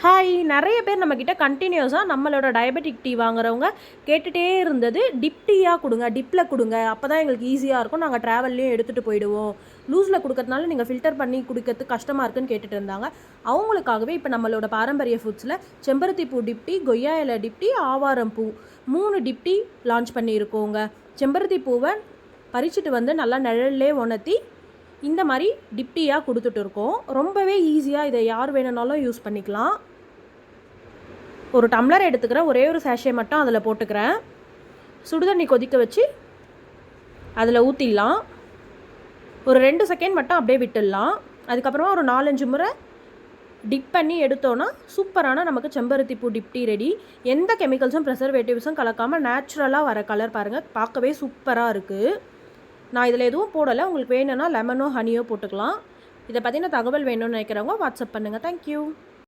Hi, நிறைய பேர் நம்மக்கிட்ட கண்டினியூஸாக நம்மளோட டயபெட்டிக் டீ வாங்குறவங்க கேட்டுகிட்டே இருந்தது, டிப் டீயாக கொடுங்க, டிப்பில் கொடுங்க, அப்போ தான் எங்களுக்கு ஈஸியாக இருக்கும், நாங்கள் ட்ராவல்லையும் எடுத்துகிட்டு போயிடுவோம், லூஸில் கொடுக்கறதுனால நீங்கள் ஃபில்டர் பண்ணி குடிக்கிறதுக்கு கஷ்டமாக இருக்குன்னு கேட்டுட்டு இருந்தாங்க. அவங்களுக்காகவே இப்போ நம்மளோட பாரம்பரிய ஃபுட்ஸில் செம்பருத்தி பூ டிப் டீ, கொய்யா இலை டிப் டீ, ஆவாரம் பூ 3 டிப் டீ லான்ச் பண்ணியிருக்கோங்க. செம்பருத்தி பூவை பறிச்சுட்டு வந்து நல்லா நிழல்லே உணர்த்தி இந்த மாதிரி டிப் டீயாக கொடுத்துட்டு இருக்கோம். ரொம்பவே ஈஸியாக இதை யார் வேணும்னாலும் யூஸ் பண்ணிக்கலாம். ஒரு டம்ளர் எடுத்துக்கிறேன், ஒரே ஒரு சேஷே மட்டும் அதில் போட்டுக்கிறேன். சுடுதண்ணி கொதிக்க வச்சு அதில் ஊற்றிடலாம். ஒரு 2 செகண்ட் மட்டும் அப்படியே விட்டுடலாம். அதுக்கப்புறமா ஒரு 4-5 முறை டிப் பண்ணி எடுத்தோன்னா சூப்பரான நமக்கு செம்பருத்தி பூ டிப் டீ ரெடி. எந்த கெமிக்கல்ஸும் ப்ரெசர்வேட்டிவ்ஸும் கலக்காமல் நேச்சுரலாக வர கலர் பாருங்கள், பார்க்கவே சூப்பராக இருக்குது. நான் இதில் எதுவும் போடலை. உங்களுக்கு வேணும்னா லெமனோ ஹனியோ போட்டுக்கலாம். இதை பற்றின தகவல் வேணும்னு நினைக்கிறவங்க வாட்ஸ்அப் பண்ணுங்கள். தேங்க்யூ.